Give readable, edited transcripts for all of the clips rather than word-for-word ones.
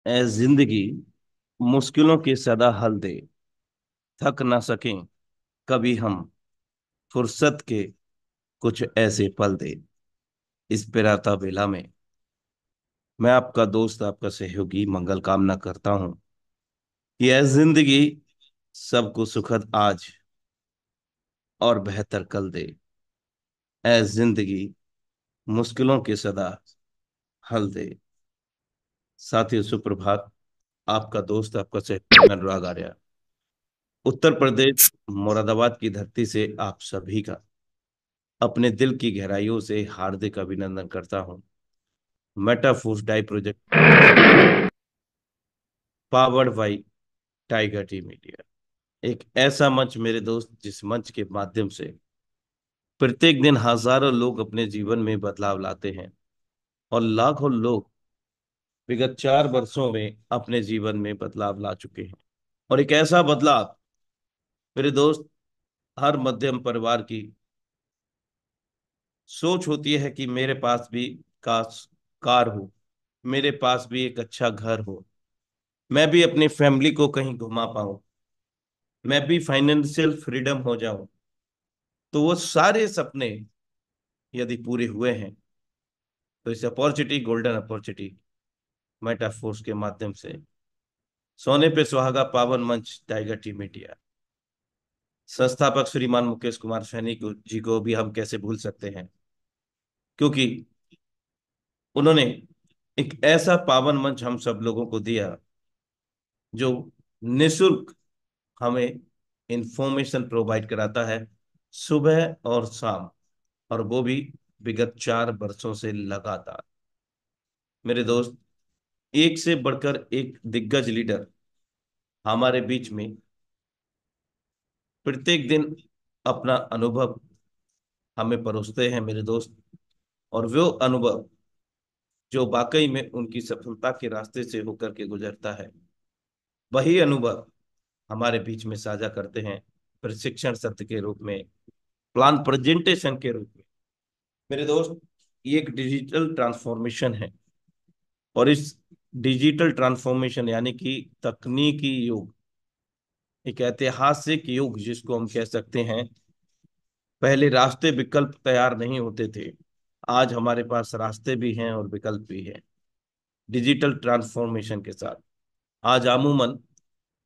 ए जिंदगी मुश्किलों के सदा हल दे, थक ना सकें कभी हम, फुर्सत के कुछ ऐसे पल दे। इस पिराता बेला में मैं आपका दोस्त, आपका सहयोगी मंगल कामना करता हूं कि ए जिंदगी सबको सुखद आज और बेहतर कल दे। ए जिंदगी मुश्किलों के सदा हल दे। साथियों, सुप्रभात। आपका दोस्त, आपका सहयोगी मैं अनुराग आर्या, उत्तर प्रदेश मुरादाबाद की धरती से आप सभी का अपने दिल की गहराइयों से हार्दिक अभिनंदन करता हूं। Metaforce DAI project powered by Tiger T media, एक ऐसा मंच मेरे दोस्त जिस मंच के माध्यम से प्रत्येक दिन हजारों लोग अपने जीवन में बदलाव लाते हैं और लाखों लोग विगत 4 वर्षों में अपने जीवन में बदलाव ला चुके हैं। और एक ऐसा बदलाव मेरे दोस्त, हर मध्यम परिवार की सोच होती है कि मेरे पास भी काश कार हो, मेरे पास भी एक अच्छा घर हो, मैं भी अपनी फैमिली को कहीं घुमा पाऊं, मैं भी फाइनेंशियल फ्रीडम हो जाऊं। तो वो सारे सपने यदि पूरे हुए हैं तो इस अपॉर्चुनिटी, गोल्डन अपॉर्चुनिटी मेटाफोर्स के माध्यम से सोने पे सुहागा पावन मंच टाइगर टी मीडिया, संस्थापक श्रीमान मुकेश कुमार सैनी जी को भी हम कैसे भूल सकते हैं, क्योंकि उन्होंने एक ऐसा पावन मंच हम सब लोगों को दिया जो निशुल्क हमें इंफॉर्मेशन प्रोवाइड कराता है सुबह और शाम, और वो भी विगत 4 वर्षों से लगातार। मेरे दोस्त, एक से बढ़कर एक दिग्गज लीडर हमारे बीच में प्रत्येक दिन अपना अनुभव हमें परोसते हैं मेरे दोस्त। और वो अनुभव जो वाकई में उनकी सफलता के रास्ते से होकर के गुजरता है, वही अनुभव हमारे बीच में साझा करते हैं प्रशिक्षण सत्र के रूप में, प्लान प्रेजेंटेशन के रूप में। मेरे दोस्त, ये एक डिजिटल ट्रांसफॉर्मेशन है, और इस डिजिटल ट्रांसफॉर्मेशन यानी कि तकनीकी युग, एक ऐतिहासिक युग जिसको हम कह सकते हैं। पहले रास्ते विकल्प तैयार नहीं होते थे, आज हमारे पास रास्ते भी हैं और विकल्प भी हैं। डिजिटल ट्रांसफॉर्मेशन के साथ आज अमूमन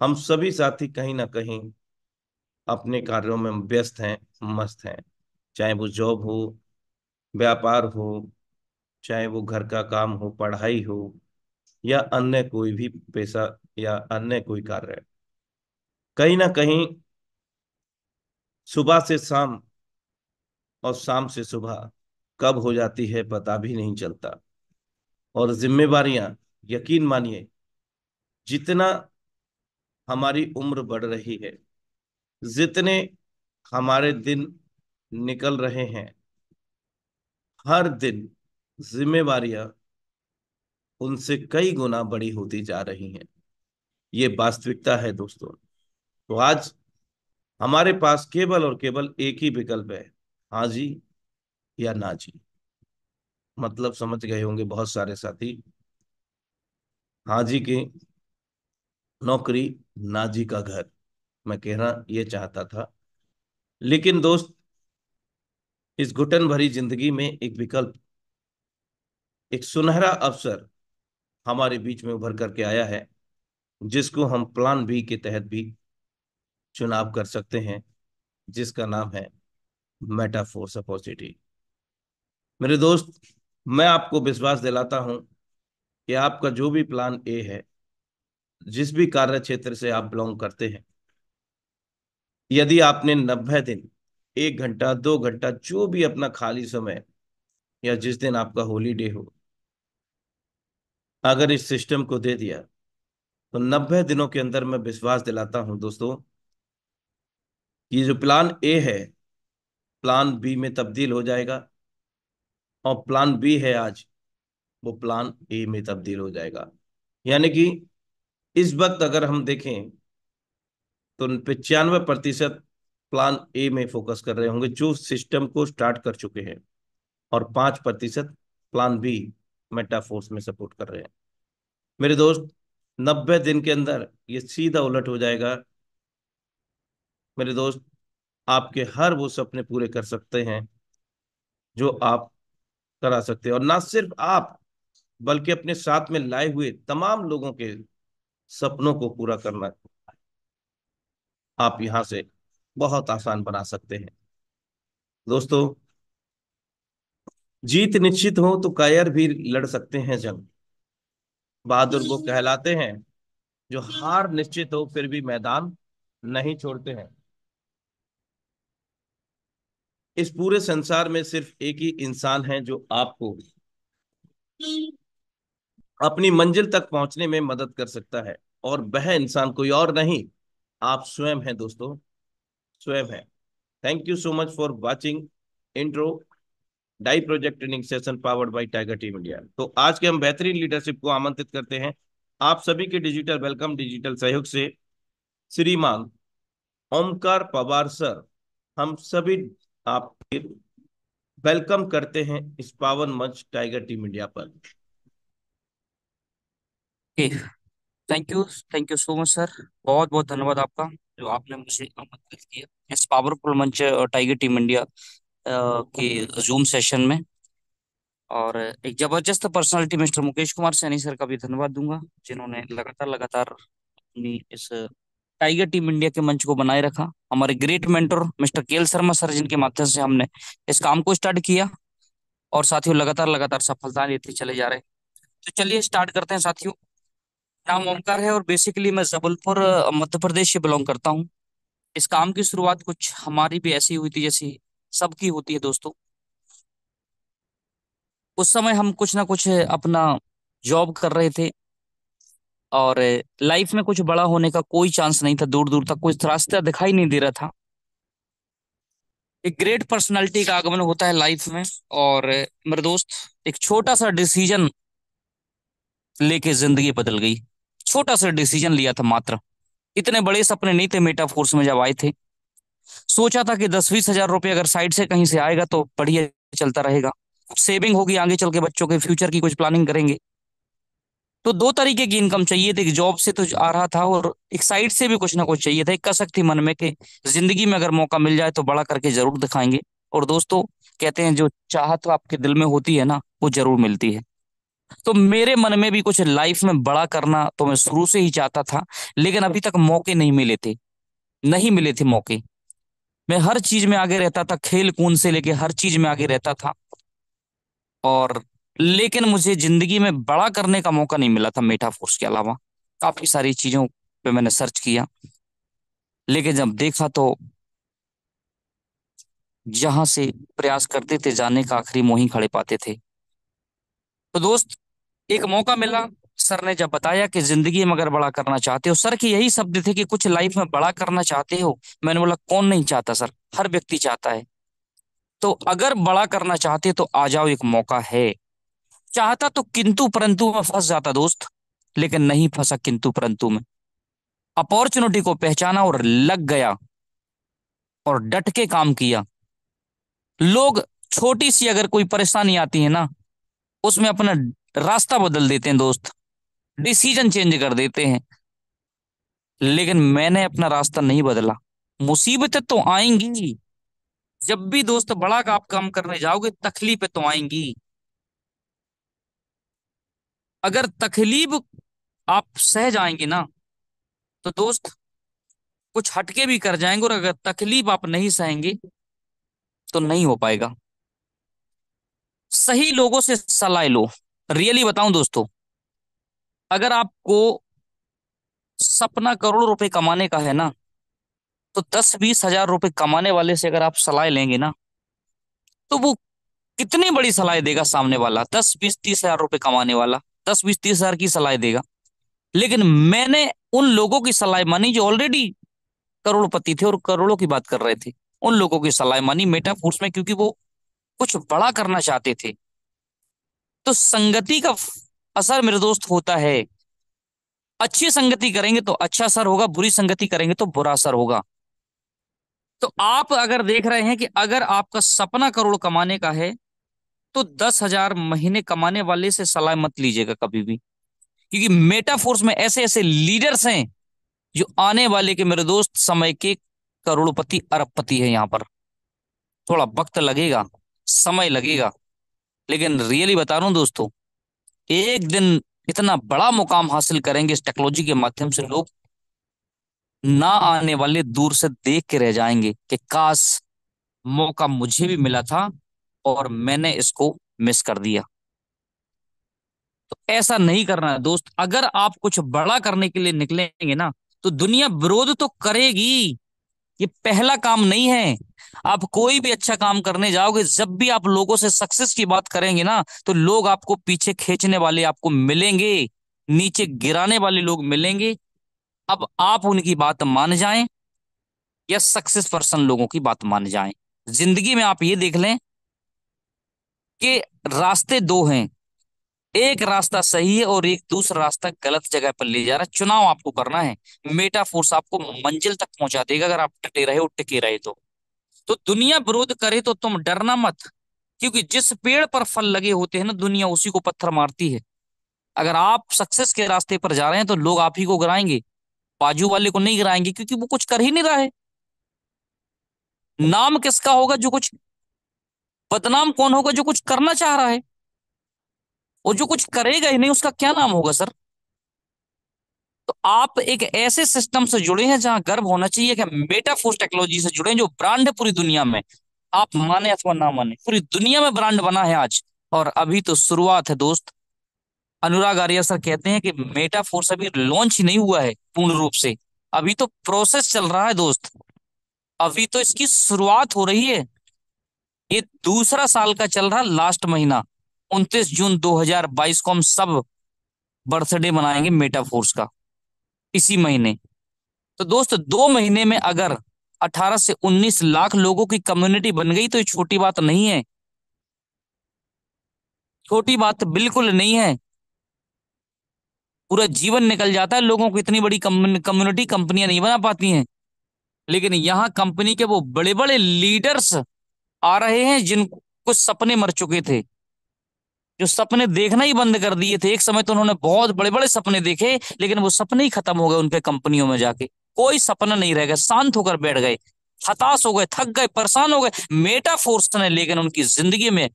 हम सभी साथी कहीं ना कहीं अपने कार्यों में व्यस्त हैं, मस्त हैं। चाहे वो जॉब हो, व्यापार हो, चाहे वो घर का काम हो, पढ़ाई हो, या अन्य कोई भी पेशा या अन्य कोई कार्य है। कहीं ना कहीं सुबह से शाम और शाम से सुबह कब हो जाती है पता भी नहीं चलता। और जिम्मेवारियां, यकीन मानिए, जितना हमारी उम्र बढ़ रही है, जितने हमारे दिन निकल रहे हैं, हर दिन जिम्मेवारियां उनसे कई गुना बड़ी होती जा रही हैं। ये वास्तविकता है दोस्तों। तो आज हमारे पास केवल और केवल एक ही विकल्प है, हाँ जी या ना जी। मतलब समझ गए होंगे बहुत सारे साथी, हाँ जी की नौकरी, ना जी का घर। मैं कहना ये चाहता था, लेकिन दोस्त, इस घुटन भरी जिंदगी में एक विकल्प, एक सुनहरा अवसर हमारे बीच में उभर करके आया है, जिसको हम प्लान बी के तहत भी चुनाव कर सकते हैं, जिसका नाम है मेटाफोर्स अपॉर्चुनिटी। मेरे दोस्त, मैं आपको विश्वास दिलाता हूं कि आपका जो भी प्लान ए है, जिस भी कार्य क्षेत्र से आप बिलोंग करते हैं, यदि आपने 90 दिन, 1 घंटा 2 घंटा जो भी अपना खाली समय, या जिस दिन आपका हॉलीडे हो, अगर इस सिस्टम को दे दिया, तो 90 दिनों के अंदर मैं विश्वास दिलाता हूं दोस्तों, कि जो प्लान ए है प्लान बी में तब्दील हो जाएगा, और प्लान बी है आज, वो प्लान ए में तब्दील हो जाएगा। यानी कि इस वक्त अगर हम देखें तो 95% प्लान ए में फोकस कर रहे होंगे जो सिस्टम को स्टार्ट कर चुके हैं, और 5% प्लान बी मेटाफोर्स में सपोर्ट कर रहे हैं। मेरे दोस्त, 90 दिन के अंदर ये सीधा उलट हो जाएगा मेरे दोस्त। आपके हर वो सपने पूरे कर सकते हैं जो आप करा सकते हैं, और ना सिर्फ आप बल्कि अपने साथ में लाए हुए तमाम लोगों के सपनों को पूरा करना आप यहां से बहुत आसान बना सकते हैं दोस्तों। जीत निश्चित हो तो कायर भी लड़ सकते हैं जंग। बहादुर वो कहलाते हैं जो हार निश्चित हो फिर भी मैदान नहीं छोड़ते हैं। इस पूरे संसार में सिर्फ एक ही इंसान है जो आपको अपनी मंजिल तक पहुंचने में मदद कर सकता है, और वह इंसान कोई और नहीं, आप स्वयं हैं दोस्तों, स्वयं हैं। Thank you so much for watching intro DAI project training session powered by Tiger Team India. तो आज के हम बेहतरीन लीडरशिप को आमंत्रित करते हैं आप सभी के डिजिटल वेलकम डिजिटल सहयोग से श्रीमान ओमकार पवार सर। हम सभी आपके वेलकम करते हैं इस पावन मंच टाइगर टीम इंडिया पर। Thank you. Thank you so much sir. बहुत बहुत धन्यवाद आपका, जो आपने मुझे आमंत्रित किया इस पावरफुल मंच टाइगर टीम इंडिया के जूम सेशन में। और एक जबरदस्त personality mister Mukesh Kumar Saini sir का भी धन्यवाद दूंगा, जिन्होंने लगातार लगातार अपनी इस टाइगर टीम इंडिया के मंच को बनाए रखा। हमारे great mentor mister KL Sharma sir, जिनके माध्यम से हमने इस काम को स्टार्ट किया, और साथियों लगातार लगातार सफलता लेते चले जा रहे हैं। तो चलिए स्टार्ट करते हैं साथियों। नाम ओमकार है और बेसिकली मैं जबलपुर मध्य प्रदेश से बिलोंग करता हूँ। इस काम की शुरुआत कुछ हमारी भी ऐसी हुई थी जैसी सबकी होती है दोस्तों। उस समय हम कुछ ना कुछ अपना जॉब कर रहे थे, और लाइफ में कुछ बड़ा होने का कोई चांस नहीं था, दूर दूर तक कोई रास्ता दिखाई नहीं दे रहा था। एक ग्रेट पर्सनालिटी का आगमन होता है लाइफ में, और मेरे दोस्त, एक छोटा सा डिसीजन लेके जिंदगी बदल गई। छोटा सा डिसीजन लिया था मात्र। इतने बड़े सपने नहीं थे मेटा फोर्स में जब आए थे। सोचा था कि 10-20 हजार रुपये अगर साइड से कहीं से आएगा तो बढ़िया चलता रहेगा, सेविंग होगी, आगे चल के बच्चों के फ्यूचर की कुछ प्लानिंग करेंगे। तो दो तरीके की इनकम चाहिए थी, एक जॉब से तो आ रहा था, और एक साइड से भी कुछ ना कुछ चाहिए था। एक कसक थी मन में कि जिंदगी में अगर मौका मिल जाए तो बड़ा करके जरूर दिखाएंगे। और दोस्तों, कहते हैं जो चाहत आपके दिल में होती है ना, वो जरूर मिलती है। तो मेरे मन में भी कुछ लाइफ में बड़ा करना तो मैं शुरू से ही चाहता था, लेकिन अभी तक मौके नहीं मिले थे। नहीं मिले थे मौके। मैं हर चीज में आगे रहता था, खेल कूद से लेके हर चीज में आगे रहता था, और लेकिन मुझे जिंदगी में बड़ा करने का मौका नहीं मिला था मेटा फोर्स के अलावा। काफी सारी चीजों पे मैंने सर्च किया, लेकिन जब देखा तो जहां से प्रयास करते थे जाने का, आखिरी मोही खड़े पाते थे। तो दोस्त, एक मौका मिला। सर ने जब बताया कि जिंदगी में अगर बड़ा करना चाहते हो, सर के यही शब्द थे कि कुछ लाइफ में बड़ा करना चाहते हो। मैंने बोला कौन नहीं चाहता सर, हर व्यक्ति चाहता है। तो अगर बड़ा करना चाहते तो आ जाओ, एक मौका है। चाहता तो किंतु परंतु में फंस जाता दोस्त, लेकिन नहीं फंसा किंतु परंतु में। अपॉर्चुनिटी को पहचाना और लग गया, और डट के काम किया। लोग छोटी सी अगर कोई परेशानी आती है ना, उसमें अपना रास्ता बदल देते हैं दोस्त, डिसीजन चेंज कर देते हैं। लेकिन मैंने अपना रास्ता नहीं बदला। मुसीबतें तो आएंगी, जब भी दोस्त बड़ा का आप काम करने जाओगे तकलीफें तो आएंगी। अगर तकलीफ आप सह जाएंगे ना, तो दोस्त कुछ हटके भी कर जाएंगे, और अगर तकलीफ आप नहीं सहेंगे तो नहीं हो पाएगा। सही लोगों से सलाह लो। रियली बताऊं दोस्तों, अगर आपको सपना करोड़ों रुपए कमाने का है ना, तो 10-20 हजार रुपए कमाने वाले से अगर आप सलाह लेंगे ना, तो वो कितनी बड़ी सलाह देगा सामने वाला। 10-20-30 हजार रुपए कमाने वाला 10-20-30 हजार की सलाह देगा। लेकिन मैंने उन लोगों की सलाह मानी जो ऑलरेडी करोड़पति थे और करोड़ों की बात कर रहे थे। उन लोगों की सलाह मानी मेटा फूड्स में, क्योंकि वो कुछ बड़ा करना चाहते थे। तो संगति का असर मेरे दोस्त होता है। अच्छी संगति करेंगे तो अच्छा असर होगा, बुरी संगति करेंगे तो बुरा असर होगा। तो आप अगर देख रहे हैं कि अगर आपका सपना करोड़ कमाने का है, तो 10 हजार महीने कमाने वाले से सलाह मत लीजिएगा कभी भी। क्योंकि मेटाफोर्स में ऐसे ऐसे लीडर्स हैं जो आने वाले के मेरे दोस्त समय के करोड़पति अरबपति है यहाँ पर। थोड़ा वक्त लगेगा, समय लगेगा, लेकिन रियली बता रहा हूँ दोस्तों, एक दिन इतना बड़ा मुकाम हासिल करेंगे इस टेक्नोलॉजी के माध्यम से, लोग ना आने वाले दूर से देख के रह जाएंगे कि काश मौका मुझे भी मिला था और मैंने इसको मिस कर दिया। तो ऐसा नहीं करना है दोस्त। अगर आप कुछ बड़ा करने के लिए निकलेंगे ना, तो दुनिया विरोध तो करेगी। ये पहला काम नहीं है। आप कोई भी अच्छा काम करने जाओगे, जब भी आप लोगों से सक्सेस की बात करेंगे ना, तो लोग आपको पीछे खींचने वाले आपको मिलेंगे, नीचे गिराने वाले लोग मिलेंगे। अब आप उनकी बात मान जाएं या सक्सेस पर्सन लोगों की बात मान जाएं। जिंदगी में आप ये देख लें कि रास्ते दो हैं, एक रास्ता सही है और एक दूसरा रास्ता गलत जगह पर ले जा रहा है। चुनाव आपको करना है। मेटाफोर्स आपको मंजिल तक पहुंचा देगा अगर आप डटे रहे और टिके रहे तो दुनिया विरोध करे तो तुम डरना मत, क्योंकि जिस पेड़ पर फल लगे होते हैं ना, दुनिया उसी को पत्थर मारती है। अगर आप सक्सेस के रास्ते पर जा रहे हैं तो लोग आप ही को गिराएंगे, बाजू वाले को नहीं गिराएंगे, क्योंकि वो कुछ कर ही नहीं रहा है। नाम किसका होगा जो कुछ, बदनाम कौन होगा जो कुछ करना चाह रहा है? और जो कुछ करेगा ही नहीं उसका क्या नाम होगा सर? तो आप एक ऐसे सिस्टम से जुड़े हैं जहां गर्व होना चाहिए कि मेटाफोर्स टेक्नोलॉजी से जुड़े हैं, जो ब्रांड है पूरी दुनिया में। आप माने अथवा ना माने, पूरी दुनिया में ब्रांड बना है आज। और अभी तो शुरुआत है दोस्त। अनुराग आर्या सर कहते हैं कि मेटाफोर्स अभी लॉन्च ही नहीं हुआ है पूर्ण रूप से, अभी तो प्रोसेस चल रहा है दोस्त। अभी तो इसकी शुरुआत हो रही है। ये दूसरा साल का चल रहा, लास्ट महीना 29 जून 2022 को हम सब बर्थडे मनाएंगे मेटाफोर्स का, इसी महीने। तो दोस्त 2 महीने में अगर 18 से 19 लाख लोगों की कम्युनिटी बन गई तो ये छोटी बात नहीं है, छोटी बात बिल्कुल नहीं है। पूरा जीवन निकल जाता है लोगों को, इतनी बड़ी कम्युनिटी कंपनियां नहीं बना पाती हैं। लेकिन यहाँ कंपनी के वो बड़े बड़े लीडर्स आ रहे हैं जिनको सपने मर चुके थे, जो सपने देखना ही बंद कर दिए थे। एक समय तो उन्होंने बहुत बड़े बड़े सपने देखे, लेकिन वो सपने ही खत्म हो गए उनके कंपनियों में जाके। कोई सपना नहीं रह गया, शांत होकर बैठ गए, हताश हो गए, थक गए, परेशान हो गए। मेटाफोर्स ने लेकिन उनकी जिंदगी में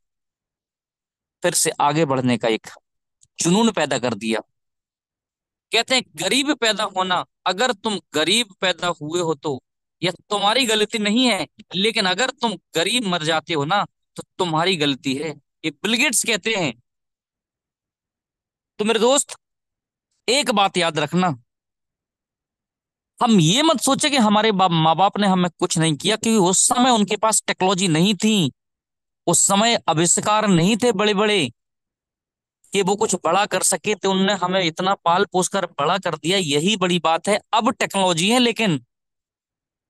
फिर से आगे बढ़ने का एक जुनून पैदा कर दिया। कहते हैं गरीब पैदा होना, अगर तुम गरीब पैदा हुए हो तो यह तुम्हारी गलती नहीं है, लेकिन अगर तुम गरीब मर जाते हो ना, तो तुम्हारी गलती है। ये बिल गेट्स कहते हैं। तो मेरे दोस्त, एक बात याद रखना, हम ये मत सोचे कि हमारे माँ बाप ने हमें कुछ नहीं किया, क्योंकि उस समय उनके पास टेक्नोलॉजी नहीं थी, उस समय आविष्कार नहीं थे बड़े बड़े कि वो कुछ बड़ा कर सके। तो उनने हमें इतना पाल पोस कर बड़ा कर दिया, यही बड़ी बात है। अब टेक्नोलॉजी है, लेकिन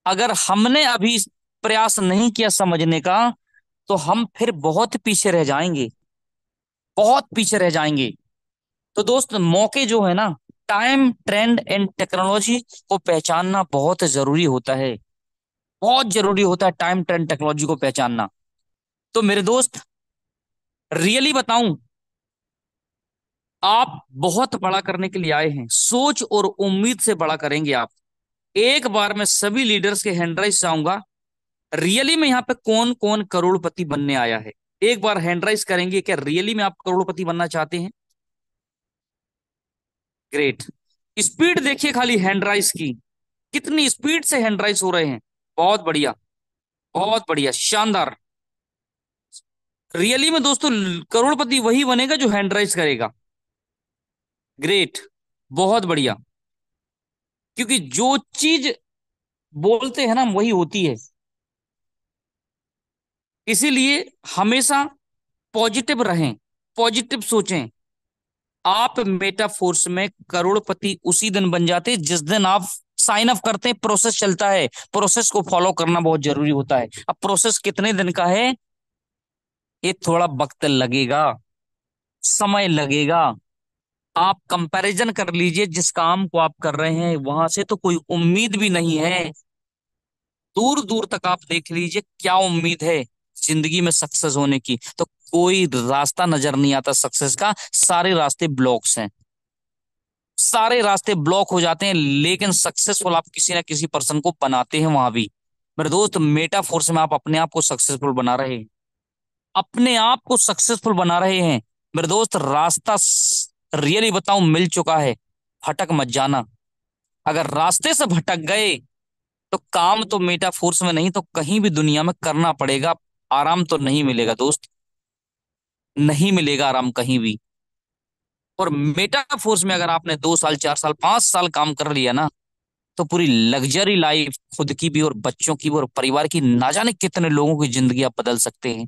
अगर हमने अभी प्रयास नहीं किया समझने का, तो हम फिर बहुत पीछे रह जाएंगे, बहुत पीछे रह जाएंगे। तो दोस्त, मौके जो है ना, टाइम, ट्रेंड एंड टेक्नोलॉजी को पहचानना बहुत जरूरी होता है। बहुत जरूरी होता है टाइम, ट्रेंड, टेक्नोलॉजी को पहचानना। तो मेरे दोस्त, रियली बताऊं, आप बहुत बड़ा करने के लिए आए हैं, सोच और उम्मीद से बड़ा करेंगे आप। एक बार मैं सभी लीडर्स के हैंडराइज चाहूंगा, रियली में यहाँ पे कौन कौन करोड़पति बनने आया है। एक बार हैंडराइज करेंगे, क्या रियली में आप करोड़पति बनना चाहते हैं? ग्रेट। स्पीड देखिए खाली हैंडराइज की, कितनी स्पीड से हैंडराइज हो रहे हैं। बहुत बढ़िया, बहुत बढ़िया, शानदार। रियली में दोस्तों, करोड़पति वही बनेगा जो हैंडराइज करेगा। ग्रेट, बहुत बढ़िया। क्योंकि जो चीज बोलते हैं ना, वही होती है। इसीलिए हमेशा पॉजिटिव रहें, पॉजिटिव सोचें। आप मेटाफोर्स में करोड़पति उसी दिन बन जाते हैं जिस दिन आप साइन अप करते हैं। प्रोसेस चलता है, प्रोसेस को फॉलो करना बहुत जरूरी होता है। अब प्रोसेस कितने दिन का है? ये थोड़ा वक्त लगेगा, समय लगेगा। आप कंपैरिजन कर लीजिए, जिस काम को आप कर रहे हैं वहां से तो कोई उम्मीद भी नहीं है। दूर दूर तक आप देख लीजिए, क्या उम्मीद है जिंदगी में सक्सेस होने की? तो कोई रास्ता नजर नहीं आता सक्सेस का, सारे रास्ते ब्लॉक्स हैं। सारे रास्ते ब्लॉक हो जाते हैं, लेकिन सक्सेसफुल आप किसी ना किसी पर्सन को बनाते हैं वहां भी। मेरे दोस्त, मेटाफोर्स में आप अपने आप को सक्सेसफुल बना रहे हैं, अपने आप को सक्सेसफुल बना रहे हैं। मेरे दोस्त, रास्ता रियली बताऊं मिल चुका है, भटक मत जाना। अगर रास्ते से भटक गए तो काम तो मेटाफोर्स में नहीं तो कहीं भी दुनिया में करना पड़ेगा। आराम तो नहीं मिलेगा दोस्त, नहीं मिलेगा आराम कहीं भी। और मेटाफोर्स में अगर आपने 2 साल 4 साल 5 साल काम कर लिया ना, तो पूरी लग्जरी लाइफ, खुद की भी और बच्चों की भी और परिवार की, ना जाने कितने लोगों की जिंदगी आप बदल सकते हैं।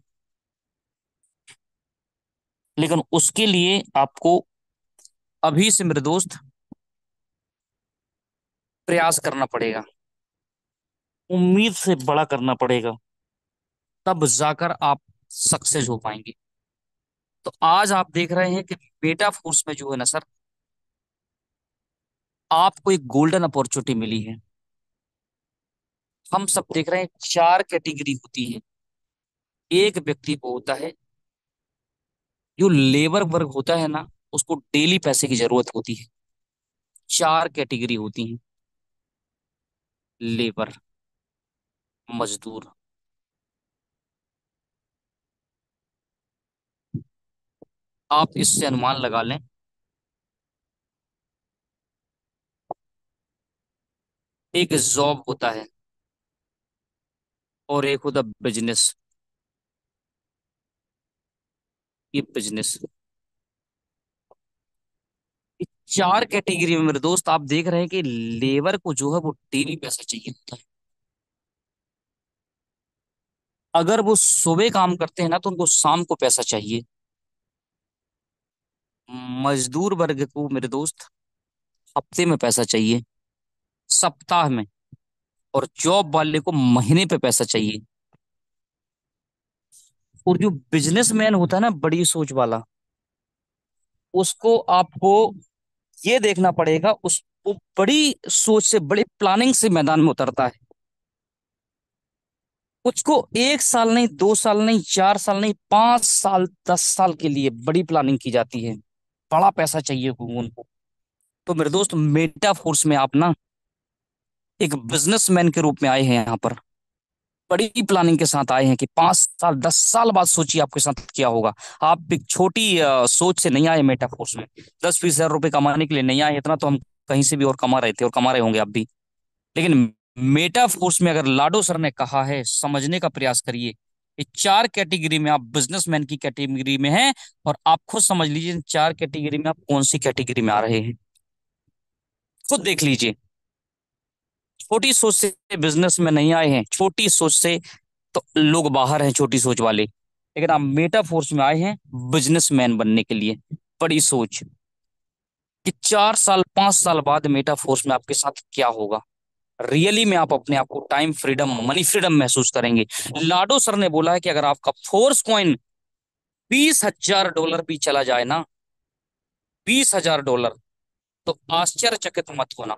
लेकिन उसके लिए आपको अभी से मेरे दोस्त प्रयास करना पड़ेगा, उम्मीद से बड़ा करना पड़ेगा, तब जाकर आप सक्सेस हो पाएंगे। तो आज आप देख रहे हैं कि बेटा फोर्स में जो है ना सर, आपको एक गोल्डन अपॉर्चुनिटी मिली है। हम सब देख रहे हैं 4 कैटेगरी होती है। एक व्यक्ति को होता है, जो लेबर वर्ग होता है ना, उसको डेली पैसे की जरूरत होती है। 4 कैटेगरी होती हैं: लेबर, मजदूर। आप इससे अनुमान लगा लें। एक जॉब होता है और एक होता बिजनेस। ये बिजनेस, ये 4 कैटेगरी में मेरे दोस्त आप देख रहे हैं कि लेबर को जो है वो डेली पैसा चाहिए होता है। अगर वो सुबह काम करते हैं ना, तो उनको शाम को पैसा चाहिए। मजदूर वर्ग को मेरे दोस्त हफ्ते में पैसा चाहिए, सप्ताह में। और जॉब वाले को महीने पे पैसा चाहिए। और जो बिजनेसमैन होता है ना, बड़ी सोच वाला, उसको आपको ये देखना पड़ेगा, उस वो बड़ी सोच से, बड़ी प्लानिंग से मैदान में उतरता है। उसको 1 साल नहीं, 2 साल नहीं, 4 साल नहीं, 5 साल 10 साल के लिए बड़ी प्लानिंग की जाती है। बड़ा पैसा चाहिए उनको। तो मेरे दोस्त, मेटा फोर्स में आप ना एक बिजनेसमैन के रूप में आए हैं यहाँ पर। बड़ी प्लानिंग के साथ आए हैं कि 5 साल 10 साल बाद सोचिए आपके साथ क्या होगा। आप एक छोटी सोच से नहीं आए मेटा फोर्स में। 10-20 हजार रुपए कमाने के लिए नहीं आए, इतना तो हम कहीं से भी और कमा रहे थे और कमा रहे होंगे आप भी। लेकिन मेटा फोर्स में अगर लाडो सर ने कहा है, समझने का प्रयास करिए। ये 4 कैटेगरी में आप बिजनेसमैन की कैटेगरी में हैं। और आप खुद समझ लीजिए इन 4 कैटेगरी में आप कौन सी कैटेगरी में आ रहे हैं, खुद देख लीजिए। छोटी सोच से बिजनेस में नहीं आए हैं, छोटी सोच से तो लोग बाहर हैं, छोटी सोच वाले। लेकिन आप मेटा फोर्स में आए हैं बिजनेसमैन बनने के लिए। बड़ी सोच कि 4 साल 5 साल बाद मेटा फोर्स में आपके साथ क्या होगा। रियली में आप अपने आप को टाइम फ्रीडम, मनी फ्रीडम महसूस करेंगे। लाडो सर ने बोला है कि अगर आपका फोर्स कॉइन $20,000 भी चला जाए ना, $20,000, तो आश्चर्यचकित मत होना।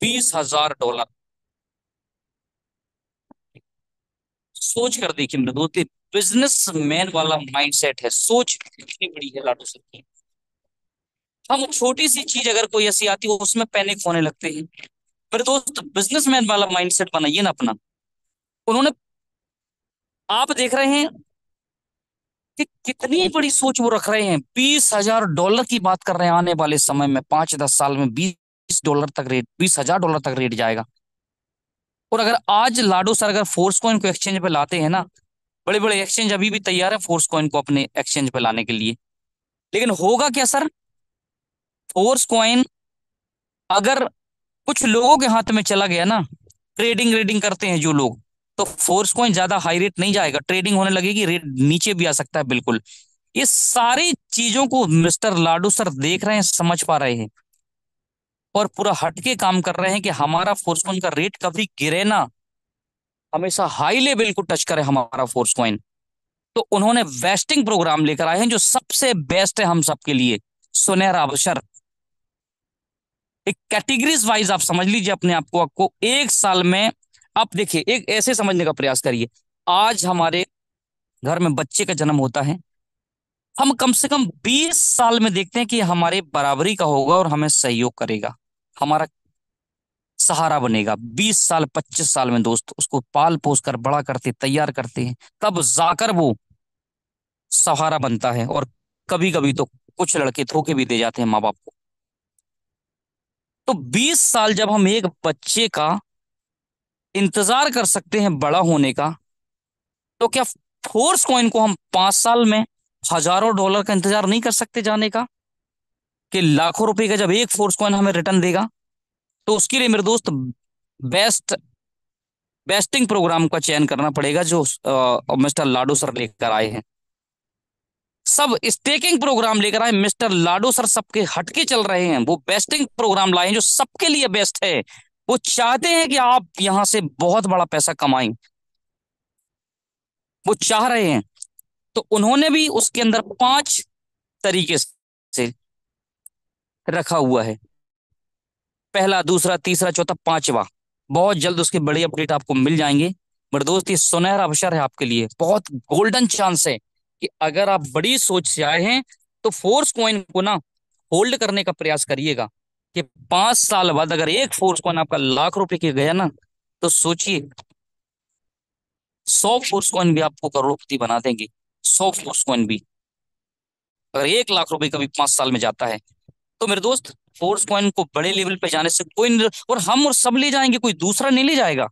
$20,000, सोच कर देखिए मेरे दोस्त, बिजनेसमैन वाला माइंडसेट है, सोच कितनी बड़ी है लाडो सर की। हम छोटी सी चीज अगर कोई ऐसी आती है उसमें पैनिक होने लगते हैं। मेरे दोस्त, बिजनेसमैन वाला माइंडसेट बनाइए ना अपना। उन्होंने, आप देख रहे हैं कि कितनी बड़ी सोच वो रख रहे हैं। $20,000 की बात कर रहे हैं, आने वाले समय में 5-10 साल में $20 तक रेट, $20,000 तक रेट जाएगा। और अगर आज लाडो सर अगर फोर्स कॉइन को एक्सचेंज पे लाते हैं ना, बड़े बड़े एक्सचेंज अभी भी तैयार है फोर्स कॉइन को अपने एक्सचेंज पे लाने के लिए। लेकिन होगा क्या सर, फोर्स कॉइन अगर कुछ लोगों के हाथ में चला गया ना, ट्रेडिंग रेडिंग करते हैं जो लोग, तो फोर्स कॉइन ज्यादा हाई रेट नहीं जाएगा, ट्रेडिंग होने लगेगी, रेट नीचे भी आ सकता है बिल्कुल। ये सारी चीजों को मिस्टर लाडू सर देख रहे हैं, समझ पा रहे हैं, और पूरा हटके काम कर रहे हैं कि हमारा फोर्स कॉइन का रेट कभी गिरे ना, हमेशा हाई लेवल को टच करे हमारा फोर्स कॉइन। तो उन्होंने वेस्टिंग प्रोग्राम लेकर आए हैं जो सबसे बेस्ट है हम सबके लिए, सुनहरा अवसर। एक कैटेगरीज वाइज आप समझ लीजिए अपने आप को, आपको 1 साल में, आप देखिए एक ऐसे समझने का प्रयास करिए। आज हमारे घर में बच्चे का जन्म होता है, हम कम से कम 20 साल में देखते हैं कि हमारे बराबरी का होगा और हमें सहयोग करेगा, हमारा सहारा बनेगा। 20 साल 25 साल में दोस्त उसको पाल पोस कर बड़ा करते तैयार करते हैं, तब जाकर वो सहारा बनता है। और कभी कभी तो कुछ लड़के धोखे भी दे जाते हैं माँ बाप को। तो 20 साल जब हम एक बच्चे का इंतजार कर सकते हैं बड़ा होने का, तो क्या फोर्स कॉइन को हम 5 साल में हजारों डॉलर का इंतजार नहीं कर सकते जाने का, कि लाखों रुपए का जब एक फोर्स कॉइन हमें रिटर्न देगा। तो उसके लिए मेरे दोस्त बेस्ट बेस्टिंग प्रोग्राम का चयन करना पड़ेगा, जो मिस्टर लाडो सर लेकर आए हैं। सब स्टेकिंग प्रोग्राम लेकर आए मिस्टर लाडो सर, सबके हटके चल रहे हैं। वो बेस्टिंग प्रोग्राम लाए हैं जो सबके लिए बेस्ट है। वो चाहते हैं कि आप यहां से बहुत बड़ा पैसा कमाएं, वो चाह रहे हैं। तो उन्होंने भी उसके अंदर 5 तरीके से रखा हुआ है, पहला, दूसरा, तीसरा, चौथा, पांचवा। बहुत जल्द उसके बड़ी अपडेट आपको मिल जाएंगे। मेरे दोस्त, ये सुनहरा अवसर है आपके लिए, बहुत गोल्डन चांस है कि अगर आप बड़ी सोच से आए हैं तो फोर्स कॉइन को ना होल्ड करने का प्रयास करिएगा। कि 5 साल बाद अगर एक फोर्स कॉइन आपका लाख रुपए के गया ना, तो सोचिए 100 फोर्स कॉइन भी आपको करोड़पति बना देंगे। 100 फोर्स कॉइन भी अगर 1 लाख रुपए कभी 5 साल में जाता है, तो मेरे दोस्त फोर्स कॉइन को बड़े लेवल पे जाने से कोई नहीं, और हम और सब ले जाएंगे, कोई दूसरा नहीं ले जाएगा।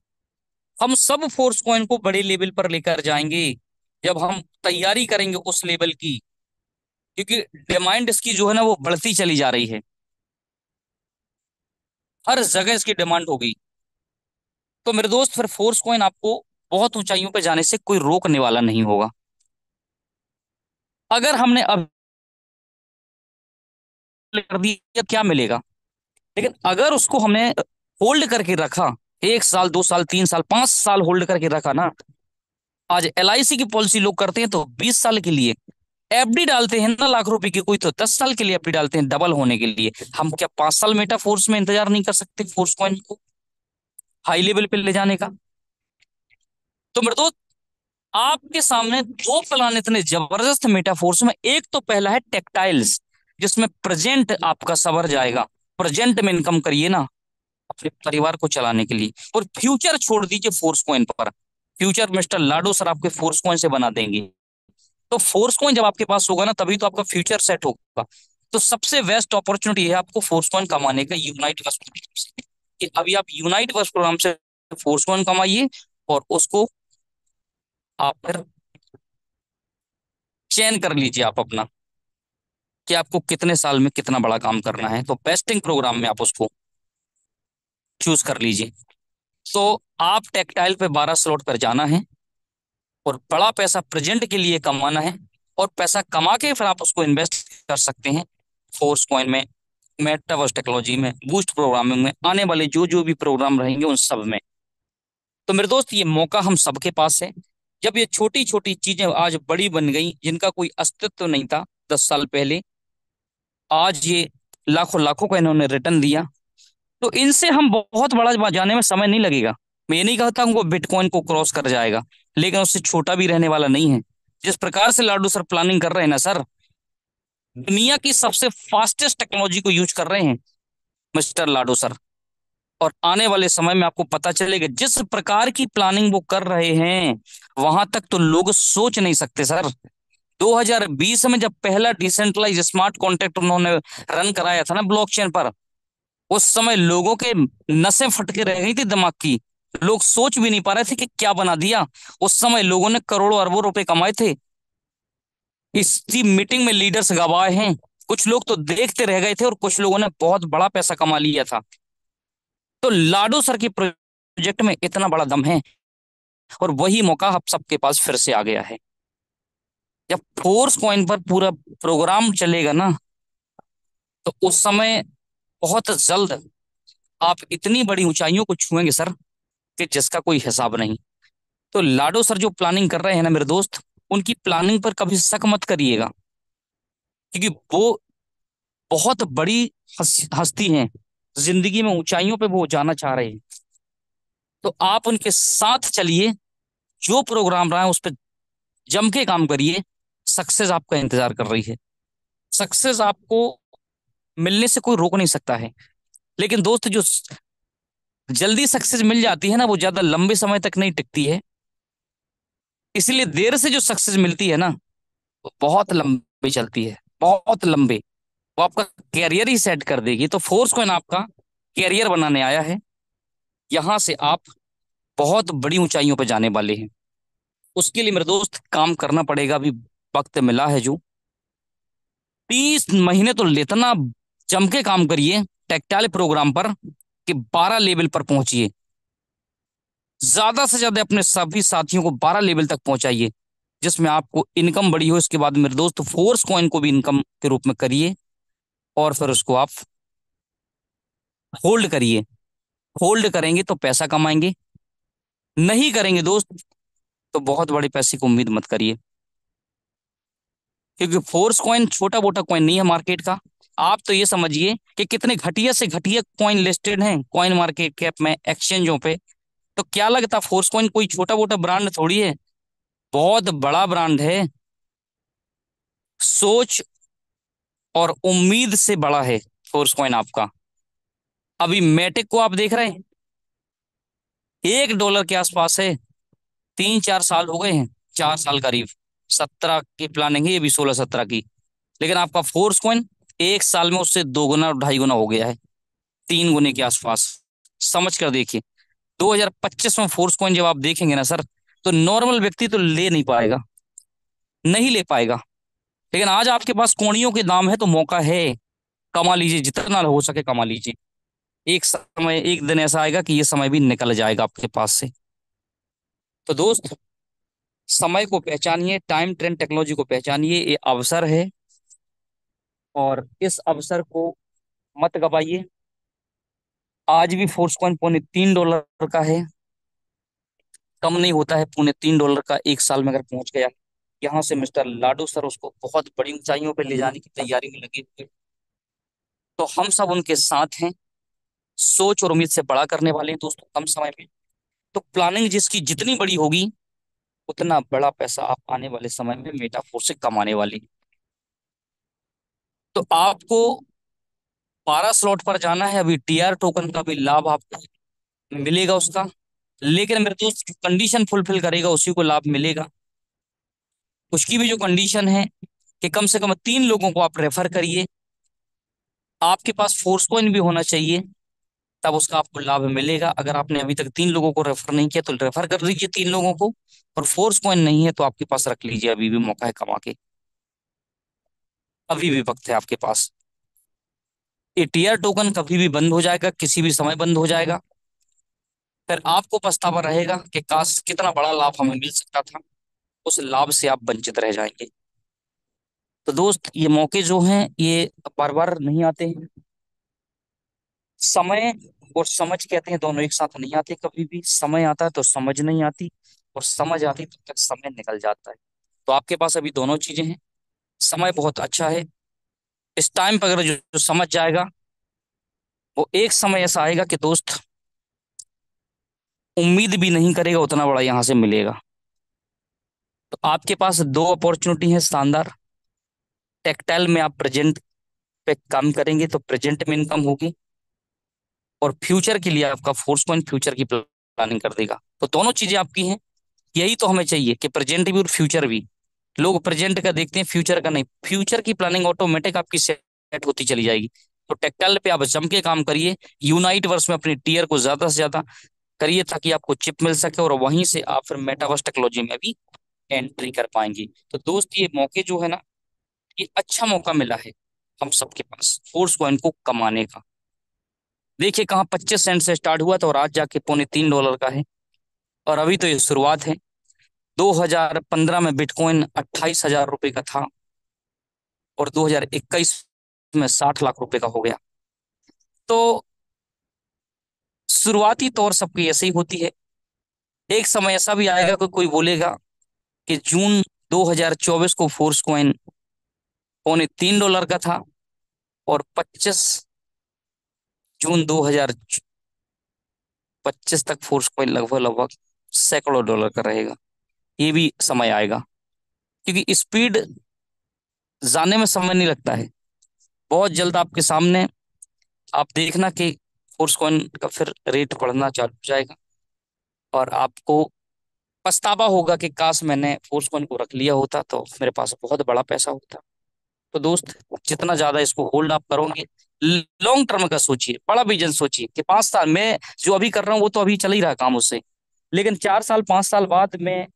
हम सब फोर्स कॉइन को बड़े लेवल पर लेकर जाएंगे जब हम तैयारी करेंगे उस लेवल की। क्योंकि डिमांड इसकी जो है ना वो बढ़ती चली जा रही है, हर जगह इसकी डिमांड होगी। तो मेरे दोस्त फिर फोर्स कॉइन आपको बहुत ऊंचाइयों पर जाने से कोई रोकने वाला नहीं होगा। अगर हमने अब कर दिया क्या मिलेगा, लेकिन अगर उसको हमने होल्ड करके रखा, 1 साल 2 साल 3 साल 5 साल होल्ड करके रखा ना। आज एलआईसी की पॉलिसी लोग करते हैं तो 20 साल के लिए एफडी डालते हैं ना, लाख रुपए की, कोई तो 10 साल के लिए एफडी डालते हैं डबल होने के लिए। हम क्या 5 साल मेटा फोर्स में इंतजार नहीं कर सकते फोर्स कॉइन को हाई लेवल पे ले जाने का। तो मेरे दोस्त, आपके सामने दो प्लान इतने जबरदस्त मेटाफोर्स में, एक तो पहला है टेक्टाइल्स, जिसमें प्रेजेंट आपका सवर जाएगा। प्रेजेंट में इनकम करिए ना अपने परिवार को चलाने के लिए, और फ्यूचर छोड़ दीजिए फोर्स कॉइन पर। फ्यूचर मिस्टर लाडो सर आपके फोर्स कॉइन से बना देंगे। तो फोर्स कॉइन जब आपके पास होगा ना, तभी तो आपका फ्यूचर सेट होगा। तो सबसे बेस्ट अपॉर्चुनिटी है आपको फोर्स कॉइन कमाने का यूनाइट वर्स प्रोग्राम से। कि अभी आप यूनाइट वर्स प्रोग्राम से फोर्स कॉइन कमाइए, और उसको आप फिर चयन कर लीजिए आप अपना, कि आपको कितने साल में कितना बड़ा काम करना है। तो बेस्टिंग प्रोग्राम में आप उसको चूज कर लीजिए। तो आप टेक्टाइल पे 12 स्लॉट पर जाना है, और बड़ा पैसा प्रेजेंट के लिए कमाना है। और पैसा कमा के फिर आप उसको इन्वेस्ट कर सकते हैं फोर्स कॉइन में, मेटावर्स टेक्नोलॉजी में, बूस्ट प्रोग्रामिंग में, आने वाले जो जो भी प्रोग्राम रहेंगे उन सब में। तो मेरे दोस्त, ये मौका हम सबके पास है। जब ये छोटी छोटी चीजें आज बड़ी बन गई, जिनका कोई अस्तित्व नहीं था 10 साल पहले, आज ये लाखों लाखों का इन्होंने रिटर्न दिया। तो इनसे हम बहुत बड़ा जाने में समय नहीं लगेगा। मैं ये नहीं कहता हूँ वो बिटकॉइन को क्रॉस कर जाएगा, लेकिन उससे छोटा भी रहने वाला नहीं है। जिस प्रकार से लाडू सर प्लानिंग कर रहे हैं ना सर, दुनिया की सबसे फास्टेस्ट टेक्नोलॉजी को यूज कर रहे हैं मिस्टर लाडो सर। और आने वाले समय में आपको पता चलेगा जिस प्रकार की प्लानिंग वो कर रहे हैं, वहां तक तो लोग सोच नहीं सकते सर। 2020 में जब पहला डिसेंट्रलाइज स्मार्ट कॉन्ट्रैक्ट उन्होंने रन कराया था ना ब्लॉकचेन पर, उस समय लोगों के नसें फट के रह गई थी दिमाग की। लोग सोच भी नहीं पा रहे थे कि क्या बना दिया। उस समय लोगों ने करोड़ों अरबों रुपए कमाए थे। इसी मीटिंग में लीडर्स गवाह हैं। कुछ लोग तो देखते रह गए थे, और कुछ लोगों ने बहुत बड़ा पैसा कमा लिया था। तो लाडो सर के प्रोजेक्ट में इतना बड़ा दम है, और वही मौका आप सबके पास फिर से आ गया है। जब फोर्स कॉइन पर पूरा प्रोग्राम चलेगा ना, तो उस समय बहुत जल्द आप इतनी बड़ी ऊंचाइयों को छुएंगे सर, कि जिसका कोई हिसाब नहीं। तो लाडो सर जो प्लानिंग कर रहे हैं ना मेरे दोस्त, उनकी प्लानिंग पर कभी शक मत करिएगा। क्योंकि वो बहुत बड़ी हस्ती हैं, जिंदगी में ऊंचाइयों पे वो जाना चाह रहे हैं। तो आप उनके साथ चलिए, जो प्रोग्राम रहा है उस पर जम के काम करिए। सक्सेस आपका इंतजार कर रही है। सक्सेस आपको मिलने से कोई रोक नहीं सकता है। लेकिन दोस्त, जो जल्दी सक्सेस मिल जाती है ना, वो ज्यादा लंबे समय तक नहीं टिकती है। इसीलिए देर से जो सक्सेस मिलती है ना, वो बहुत लंबी चलती है, बहुत लंबे। वो आपका कैरियर ही सेट कर देगी। तो फोर्स कॉइन आपका कैरियर बनाने आया है। यहां से आप बहुत बड़ी ऊंचाइयों पर जाने वाले हैं। उसके लिए मेरे दोस्त काम करना पड़ेगा। अभी वक्त मिला है जो 30 महीने तो इतना जम के काम करिए टेक्टाइल प्रोग्राम पर कि 12 लेवल पर पहुंचिए। ज्यादा से ज्यादा अपने सभी साथियों को 12 लेवल तक पहुंचाइए, जिसमें आपको इनकम बड़ी हो। इसके बाद मेरे दोस्त फोर्स कॉइन को भी इनकम के रूप में करिए, और फिर उसको आप होल्ड करिए। होल्ड करेंगे तो पैसा कमाएंगे, नहीं करेंगे दोस्त तो बहुत बड़े पैसे की उम्मीद मत करिए। क्योंकि फोर्स कॉइन छोटा मोटा कॉइन नहीं है मार्केट का। आप तो ये समझिए कि कितने घटिया से घटिया कॉइन लिस्टेड हैं कॉइन मार्केट कैप में, एक्सचेंजों पे। तो क्या लगता, फोर्स कॉइन कोई छोटा मोटा ब्रांड थोड़ी है, बहुत बड़ा ब्रांड है। सोच और उम्मीद से बड़ा है फोर्स कॉइन आपका। अभी मेटिक को आप देख रहे हैं, $1 के आसपास है। 3-4 साल हो गए हैं, 4 साल करीब। 17 की प्लानिंग है, ये भी 16-17 की। लेकिन आपका फोर्स कॉइन 1 साल में उससे 2 गुना 2.5 गुना हो गया है, 3 गुने के आसपास। समझ कर देखिए, 2025 में फोर्स कॉइन जब आप देखेंगे ना सर, तो नॉर्मल व्यक्ति तो ले नहीं पाएगा, नहीं ले पाएगा। लेकिन आज आपके पास कोड़ियों के दाम है तो मौका है। कमा लीजिए, जितना हो सके कमा लीजिए। एक समय, एक दिन ऐसा आएगा कि ये समय भी निकल जाएगा आपके पास से। तो दोस्त, समय को पहचानिए, टाइम ट्रेंड टेक्नोलॉजी को पहचानिए। ये अवसर है, और इस अवसर को मत गवाइए। आज भी फोर्स कॉइन $3.25 का है। कम नहीं होता है $3.25 का 1 साल में अगर पहुंच गया। यहाँ से मिस्टर लाडो सर उसको बहुत बड़ी ऊंचाइयों पर ले जाने की तैयारी में लगे हुए। तो हम सब उनके साथ हैं। सोच और उम्मीद से बड़ा करने वाले हैं दोस्तों, कम समय में। तो प्लानिंग जिसकी जितनी बड़ी होगी, उतना बड़ा पैसा आप आने वाले समय में मेटाफोर से कमाने वाली हैं। तो आपको 12 स्लॉट पर जाना है। अभी टीआर टोकन का भी लाभ आपको मिलेगा उसका। लेकिन मेरे दोस्त, कंडीशन फुलफिल करेगा उसी को लाभ मिलेगा। उसकी भी जो कंडीशन है कि कम से कम 3 लोगों को आप रेफर करिए। आपके पास फोर्स कॉइन भी होना चाहिए, तब उसका आपको लाभ मिलेगा। अगर आपने अभी तक 3 लोगों को रेफर नहीं किया तो रेफर कर दीजिए 3 लोगों को। और फोर्स कॉइन नहीं है तो आपके पास रख लीजिए, अभी भी मौका है कमा के। अभी भी वक्त है आपके पास। एटीआर टोकन कभी भी बंद हो जाएगा, किसी भी समय बंद हो जाएगा। फिर आपको पछतावा रहेगा कि काश कितना बड़ा लाभ हमें मिल सकता था। उस लाभ से आप वंचित रह जाएंगे। तो दोस्त, ये मौके जो हैं ये बार बार नहीं आते हैं। समय और समझ कहते हैं, दोनों एक साथ नहीं आते। कभी भी समय आता है तो समझ नहीं आती, और समझ आती तब तक समय निकल जाता है। तो आपके पास अभी दोनों चीजें हैं। समय बहुत अच्छा है। इस टाइम पर अगर जो समझ जाएगा, वो एक समय ऐसा आएगा कि दोस्त उम्मीद भी नहीं करेगा उतना बड़ा यहां से मिलेगा। तो आपके पास दो अपॉर्चुनिटी है शानदार। टेक्टाइल में आप प्रेजेंट पे काम करेंगे तो प्रेजेंट में इनकम होगी, और फ्यूचर के लिए आपका फोर्स पॉइंट फ्यूचर की प्लानिंग कर देगा। तो दोनों चीजें आपकी हैं। यही तो हमें चाहिए कि प्रेजेंट भी और फ्यूचर भी। लोग प्रेजेंट का देखते हैं, फ्यूचर का नहीं। फ्यूचर की प्लानिंग ऑटोमेटिक आपकी सेट होती चली जाएगी। तो टेक्टाइल पे आप जम के काम करिए। यूनाइट वर्स में अपनी टीयर को ज्यादा से ज्यादा करिए, ताकि आपको चिप मिल सके, और वहीं से आप फिर मेटावर्स टेक्नोलॉजी में भी एंट्री कर पाएंगे। तो दोस्त, ये मौके जो है ना, ये अच्छा मौका मिला है हम सबके पास फोर्स कॉइन को कमाने का। देखिए, कहाँ 25 सेंट से स्टार्ट हुआ था और आज जाके $3.25 का है। और अभी तो ये शुरुआत है। 2015 में बिटकॉइन 28,000 रुपए का था, और 2021 में 60 लाख रुपए का हो गया। तो शुरुआती तौर सबकी ऐसे ही होती है। एक समय ऐसा भी आएगा कि कोई बोलेगा कि जून 2024 को फोर्स कॉइन $3.25 का था, और 25 जून 2025 तक फोर्स कॉइन लगभग लगभग सैकड़ों डॉलर का रहेगा। ये भी समय आएगा, क्योंकि स्पीड जाने में समय नहीं लगता है, बहुत जल्द आपके सामने आप देखना कि फोर्स कॉइन का फिर रेट बढ़ना चालू हो जाएगा, और आपको पछतावा होगा कि काश मैंने फोर्स कॉइन को रख लिया होता तो मेरे पास बहुत बड़ा पैसा होता। तो दोस्त, जितना ज्यादा इसको होल्ड आप करोगे, लॉन्ग टर्म का सोचिए, बड़ा विजन सोचिए कि 5 साल में जो अभी कर रहा हूँ वो तो अभी चल ही रहा है काम उससे, लेकिन 4 साल 5 साल बाद में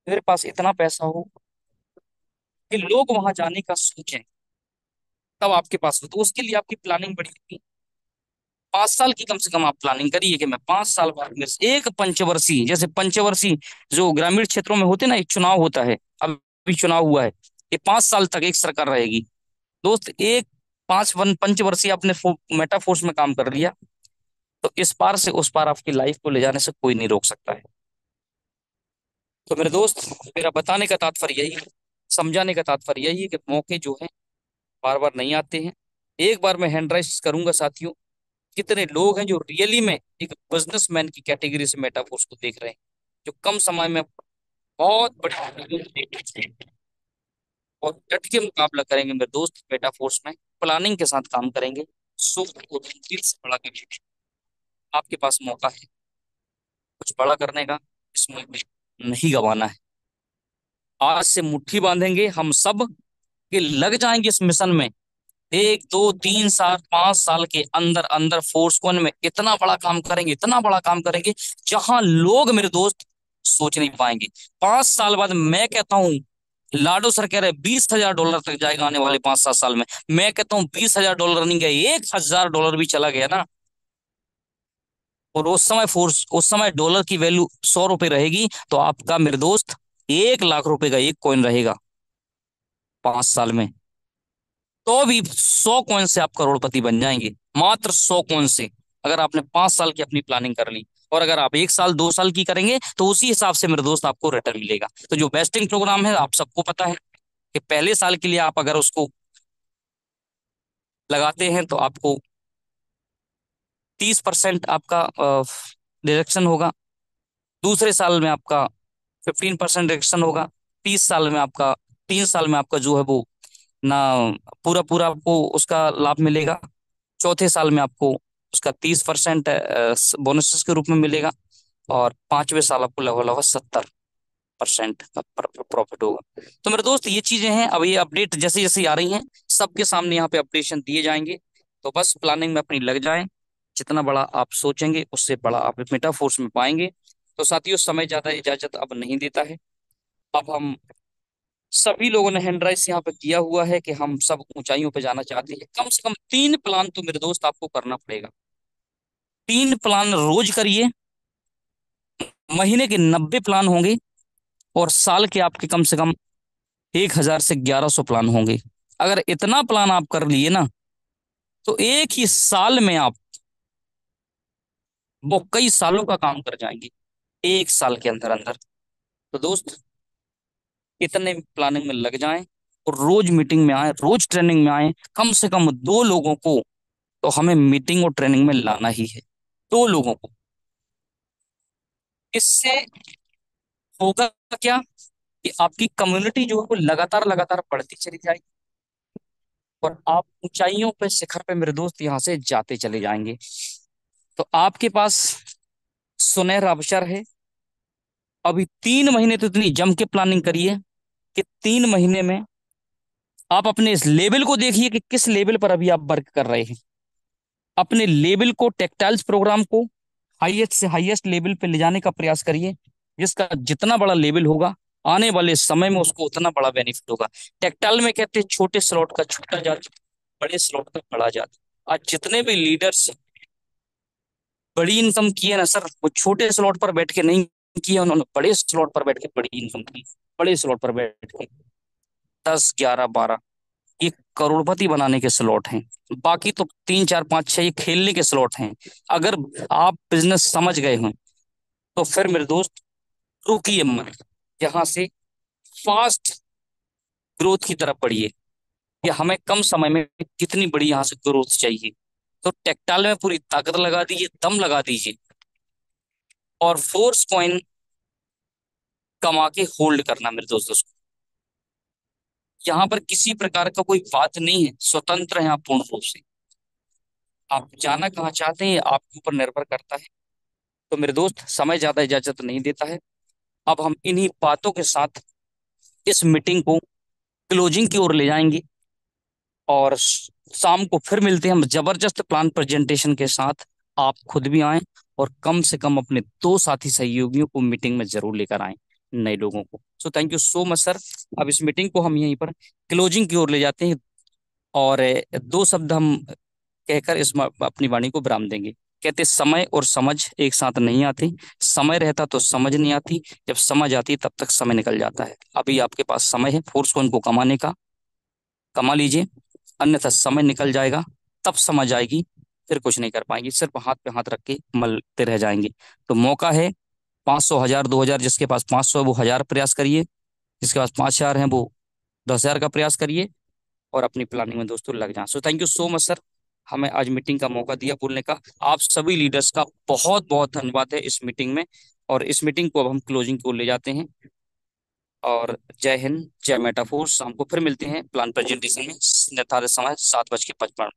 मेरे पास इतना पैसा हो कि लोग वहां जाने का सोचें, तब आपके पास हो। तो उसके लिए आपकी प्लानिंग बड़ी होगी। 5 साल की कम से कम आप प्लानिंग करिए कि मैं 5 साल बाद में एक पंचवर्षीय, जैसे पंचवर्षीय जो ग्रामीण क्षेत्रों में होते हैं ना, एक चुनाव होता है, अभी चुनाव हुआ है, ये 5 साल तक एक सरकार रहेगी। दोस्त, एक पंचवर्षीय आपने मेटा फोर्स में काम कर लिया, तो इस पार से उस पार आपकी लाइफ को ले जाने से कोई नहीं रोक सकता है। तो मेरे दोस्त, मेरा बताने का तात्पर्य यही है, समझाने का तात्पर्य यही है कि मौके जो है बार बार नहीं आते हैं। एक बार मैं हैंड राइज करूंगा साथियों, कितने लोग हैं जो रियली में एक बिजनेसमैन की कैटेगरी से मेटाफोर्स को देख रहे हैं, जो कम समय में बहुत बड़ी और डट के मुकाबला करेंगे मेरे दोस्त मेटाफोर्स में, प्लानिंग के साथ काम करेंगे, सो को दिल से बड़ा करेंगे। आपके पास मौका है कुछ बड़ा करने का, इसमें नहीं गंवाना है। आज से मुट्ठी बांधेंगे हम सब कि लग जाएंगे इस मिशन में, 1 2 3 4 5 साल के अंदर अंदर फोर्स कोन में इतना बड़ा काम करेंगे, इतना बड़ा काम करेंगे, जहां लोग मेरे दोस्त सोच नहीं पाएंगे। 5 साल बाद मैं कहता हूं, लाडो सर कह रहे $20,000 तक जाएगा आने वाले 5 7 साल में। मैं कहता हूँ $20,000 नहीं गए, $1,000 भी चला गया ना, और उस समय डॉलर की वैल्यू ₹100 रहेगी, तो आपका मेरे दोस्त ₹1,00,000 का एक कॉइन रहेगा 5 साल में। तो भी 100 कॉइन से आप करोड़पति बन जाएंगे, मात्र 100 कॉइन से, अगर आपने 5 साल की अपनी प्लानिंग कर ली। और अगर आप 1 साल 2 साल की करेंगे तो उसी हिसाब से मेरे दोस्त आपको रिटर्न मिलेगा। तो जो वेस्टिंग प्रोग्राम है, आप सबको पता है कि पहले साल के लिए आप अगर उसको लगाते हैं तो आपको 30% आपका डिडक्शन होगा, दूसरे साल में आपका 15% डिडक्शन होगा, 30 साल में आपका 3 साल में आपका जो है वो ना पूरा पूरा आपको उसका लाभ मिलेगा, चौथे साल में आपको उसका 30% बोनसेस के रूप में मिलेगा, और 5वें साल आपको लगभग लगभग 70% का प्रॉफिट होगा। तो मेरे दोस्त, ये चीजें हैं, अब ये अपडेट जैसे जैसे आ रही हैं सबके सामने यहाँ पे अपडेशन दिए जाएंगे। तो बस प्लानिंग में अपनी लग जाएं, जितना बड़ा आप सोचेंगे उससे बड़ा आप मेटाफोर्स में पाएंगे। तो साथियों, समय ज्यादा इजाजत अब नहीं देता है। अब हम सभी लोगों ने हैंड राइज यहाँ पे किया हुआ है कि हम सब ऊंचाइयों पे जाना चाहते हैं। कम से कम 3 प्लान तो मेरे दोस्त आपको करना पड़ेगा। 3 प्लान रोज करिए, महीने के 90 प्लान होंगे, और साल के आपके कम से कम 1,000 से 1,100 प्लान होंगे। अगर इतना प्लान आप कर लिए ना, तो एक ही साल में आप वो कई सालों का काम कर जाएंगे, 1 साल के अंदर अंदर। तो दोस्त, इतने प्लानिंग में लग जाएं, और रोज मीटिंग में आए, रोज ट्रेनिंग में आए, कम से कम 2 लोगों को तो हमें मीटिंग और ट्रेनिंग में लाना ही है, 2 लोगों को। इससे होगा क्या कि आपकी कम्युनिटी जो है वो लगातार लगातार बढ़ती चली जाएगी, और आप ऊंचाइयों पे, शिखर पे मेरे दोस्त यहाँ से जाते चले जाएंगे। तो आपके पास सुनहरा अवसर है। अभी 3 महीने तो इतनी जम के प्लानिंग करिए कि 3 महीने में आप अपने इस लेवल को देखिए कि किस लेवल पर अभी आप वर्क कर रहे हैं। अपने लेवल को, टेक्टाइल्स प्रोग्राम को हाईएस्ट से हाईएस्ट लेवल पे ले जाने का प्रयास करिए, जिसका जितना बड़ा लेवल होगा आने वाले समय में उसको उतना बड़ा बेनिफिट होगा। टेक्टाइल में कहते हैं छोटे स्लॉट का छोटा जाति, बड़े स्लॉट का बड़ा जाति। आज जितने भी लीडर्स बड़ी इनकम की है ना सर, वो छोटे स्लॉट पर बैठ के नहीं किया, उन्होंने बड़े स्लॉट पर बैठ के बड़ी इनकम की, बड़े स्लॉट पर बैठ के 10 11 12 ये करोड़पति बनाने के स्लॉट हैं। बाकी तो 3 4 5 6 ये खेलने के स्लॉट हैं। अगर आप बिजनेस समझ गए हैं तो फिर मेरे दोस्त रुकिए मत, यहाँ से फास्ट ग्रोथ की तरफ बढ़िए, कि हमें कम समय में कितनी बड़ी यहाँ से ग्रोथ चाहिए। तो टेक्टाइल में पूरी ताकत लगा दीजिए, दम लगा दीजिए, और फोर्स कॉइन कमा के होल्ड करना मेरे दोस्तों। यहाँ पर किसी प्रकार का कोई बात नहीं है, स्वतंत्र है आप पूर्ण रूप से। आप जाना कहाँ चाहते हैं ये आपके ऊपर निर्भर करता है। तो मेरे दोस्त, समय ज्यादा इजाजत नहीं देता है। अब हम इन्हीं बातों के साथ इस मीटिंग को क्लोजिंग की ओर ले जाएंगे, और शाम को फिर मिलते हैं हम जबरदस्त प्लान प्रेजेंटेशन के साथ। आप खुद भी आएं, और कम से कम अपने दो साथी सहयोगियों को मीटिंग में जरूर लेकर आएं, नए लोगों को। So thank you so much sir. अब इस मीटिंग को हम यहीं पर क्लोजिंग की ओर ले जाते हैं, और दो शब्द हम कहकर अपनी वाणी को विराम देंगे। कहते, समय और समझ एक साथ नहीं आती। समय रहता तो समझ नहीं आती, जब समझ आती तब तक समय निकल जाता है। अभी आपके पास समय है फोर्स को इनको कमाने का, कमा लीजिए, अन्यथा समय निकल जाएगा, तब समझ आएगी, फिर कुछ नहीं कर पाएंगे, सिर्फ हाथ पे हाथ रख के मलते रह जाएंगे। तो मौका है, 500, 1000, 2000, जिसके पास 500 है वो 1000 प्रयास करिए, जिसके पास 5000 है वो 10,000 का प्रयास करिए, और अपनी प्लानिंग में दोस्तों लग जाएं। So thank you so much sir, हमें आज मीटिंग का मौका दिया बोलने का। आप सभी लीडर्स का बहुत बहुत धन्यवाद है इस मीटिंग में। और इस मीटिंग को अब हम क्लोजिंग को ले जाते हैं। और जय हिंद, जय मेटाफोर्स। शाम को फिर मिलते हैं प्लान प्रेजेंटेशन में, निर्धारित समय 7:55।